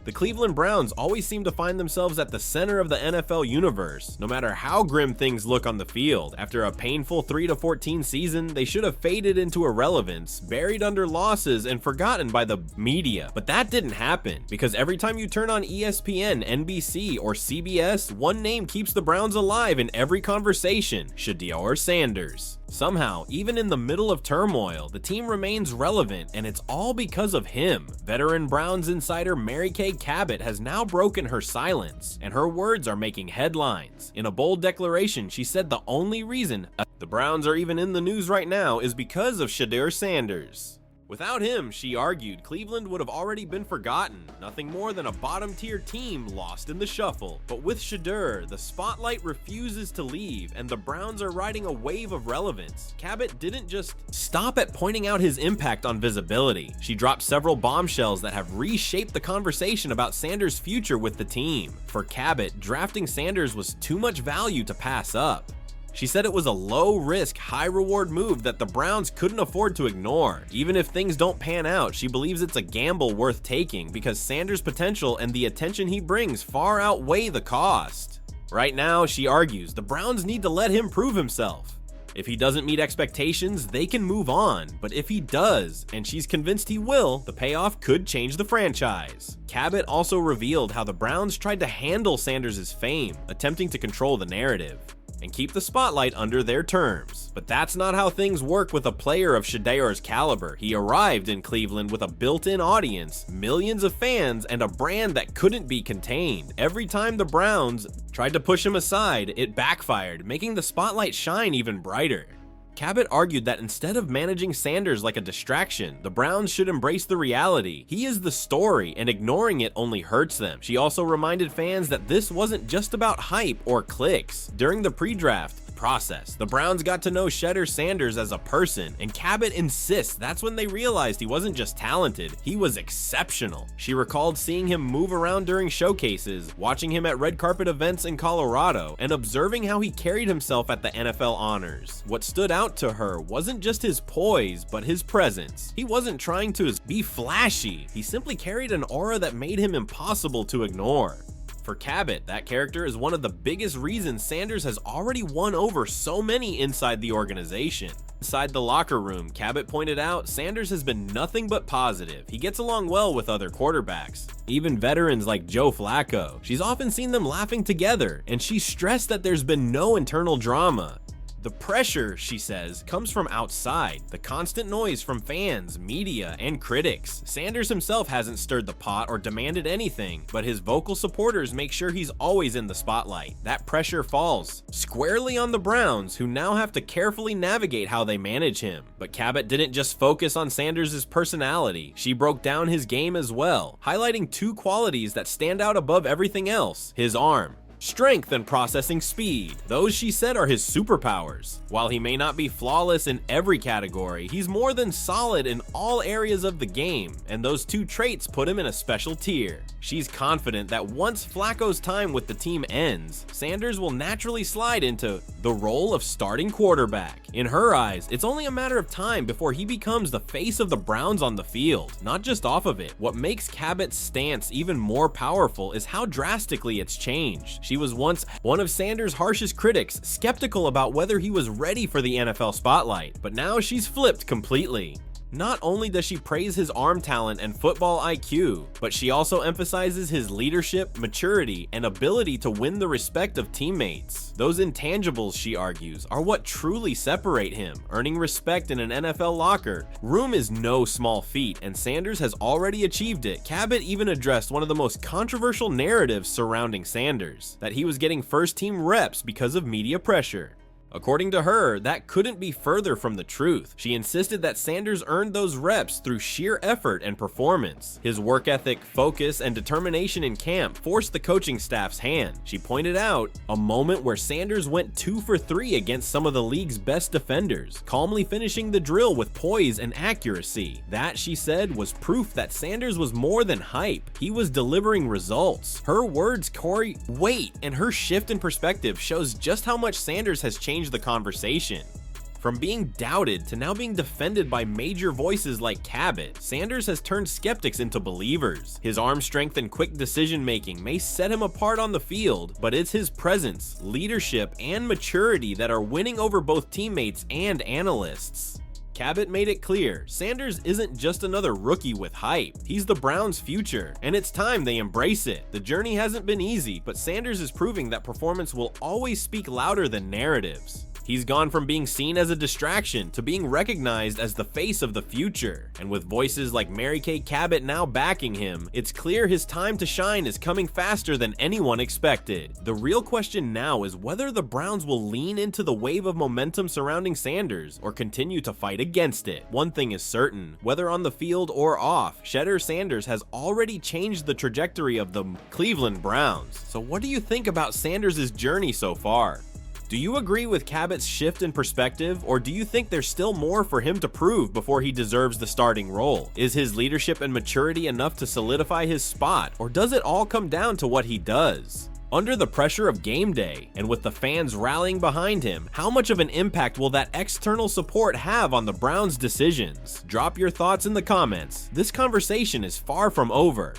The Cleveland Browns always seem to find themselves at the center of the NFL universe, no matter how grim things look on the field. After a painful 3-14 season, they should have faded into irrelevance, buried under losses, and forgotten by the media. But that didn't happen, because every time you turn on ESPN, NBC, or CBS, one name keeps the Browns alive in every conversation: Shedeur Sanders. Somehow, even in the middle of turmoil, the team remains relevant, and it's all because of him. Veteran Browns insider Mary Kay Cabot has now broken her silence, and her words are making headlines. In a bold declaration, she said the only reason the Browns are even in the news right now is because of Shedeur Sanders. Without him, she argued, Cleveland would have already been forgotten, nothing more than a bottom-tier team lost in the shuffle. But with Shedeur, the spotlight refuses to leave, and the Browns are riding a wave of relevance. Cabot didn't just stop at pointing out his impact on visibility. She dropped several bombshells that have reshaped the conversation about Sanders' future with the team. For Cabot, drafting Sanders was too much value to pass up. She said it was a low-risk, high-reward move that the Browns couldn't afford to ignore. Even if things don't pan out, she believes it's a gamble worth taking because Sanders' potential and the attention he brings far outweigh the cost. Right now, she argues, the Browns need to let him prove himself. If he doesn't meet expectations, they can move on, but if he does, and she's convinced he will, the payoff could change the franchise. Cabot also revealed how the Browns tried to handle Sanders' fame, attempting to control the narrative and keep the spotlight under their terms. But that's not how things work with a player of Shedeur's caliber. He arrived in Cleveland with a built-in audience, millions of fans, and a brand that couldn't be contained. Every time the Browns tried to push him aside, it backfired, making the spotlight shine even brighter. Cabot argued that instead of managing Sanders like a distraction, the Browns should embrace the reality. He is the story, and ignoring it only hurts them. She also reminded fans that this wasn't just about hype or clicks. During the pre-draft process, the Browns got to know Shedeur Sanders as a person, and Cabot insists that's when they realized he wasn't just talented, he was exceptional. She recalled seeing him move around during showcases, watching him at red carpet events in Colorado, and observing how he carried himself at the NFL honors. What stood out to her wasn't just his poise, but his presence. He wasn't trying to be flashy, he simply carried an aura that made him impossible to ignore. For Cabot, that character is one of the biggest reasons Sanders has already won over so many inside the organization. Inside the locker room, Cabot pointed out Sanders has been nothing but positive. He gets along well with other quarterbacks, even veterans like Joe Flacco. She's often seen them laughing together, and she stressed that there's been no internal drama. The pressure, she says, comes from outside, the constant noise from fans, media, and critics. Sanders himself hasn't stirred the pot or demanded anything, but his vocal supporters make sure he's always in the spotlight. That pressure falls squarely on the Browns, who now have to carefully navigate how they manage him. But Cabot didn't just focus on Sanders' personality, she broke down his game as well, highlighting two qualities that stand out above everything else: his arm. Strength and processing speed. Those, she said, are his superpowers. While he may not be flawless in every category, he's more than solid in all areas of the game, and those two traits put him in a special tier. She's confident that once Flacco's time with the team ends, Sanders will naturally slide into the role of starting quarterback. In her eyes, it's only a matter of time before he becomes the face of the Browns on the field, not just off of it. What makes Cabot's stance even more powerful is how drastically it's changed. She was once one of Sanders' harshest critics, skeptical about whether he was ready for the NFL spotlight, but now she's flipped completely. Not only does she praise his arm talent and football IQ, but she also emphasizes his leadership, maturity, and ability to win the respect of teammates. Those intangibles, she argues, are what truly separate him. Earning respect in an NFL locker room is no small feat, and Sanders has already achieved it. Cabot even addressed one of the most controversial narratives surrounding Sanders, that he was getting first-team reps because of media pressure. According to her, that couldn't be further from the truth. She insisted that Sanders earned those reps through sheer effort and performance. His work ethic, focus, and determination in camp forced the coaching staff's hand. She pointed out a moment where Sanders went 2 for 3 against some of the league's best defenders, calmly finishing the drill with poise and accuracy. That, she said, was proof that Sanders was more than hype. He was delivering results. Her words carry weight, and her shift in perspective shows just how much Sanders has changed the conversation. From being doubted to now being defended by major voices like Cabot, Sanders has turned skeptics into believers. His arm strength and quick decision-making may set him apart on the field, but it's his presence, leadership, and maturity that are winning over both teammates and analysts. Cabot made it clear, Sanders isn't just another rookie with hype. He's the Browns' future, and it's time they embrace it. The journey hasn't been easy, but Sanders is proving that performance will always speak louder than narratives. He's gone from being seen as a distraction to being recognized as the face of the future. And with voices like Mary Kay Cabot now backing him, it's clear his time to shine is coming faster than anyone expected. The real question now is whether the Browns will lean into the wave of momentum surrounding Sanders or continue to fight against it. One thing is certain, whether on the field or off, Shedeur Sanders has already changed the trajectory of the Cleveland Browns. So what do you think about Sanders' journey so far? Do you agree with Cabot's shift in perspective, or do you think there's still more for him to prove before he deserves the starting role? Is his leadership and maturity enough to solidify his spot, or does it all come down to what he does? Under the pressure of game day, and with the fans rallying behind him, how much of an impact will that external support have on the Browns' decisions? Drop your thoughts in the comments. This conversation is far from over.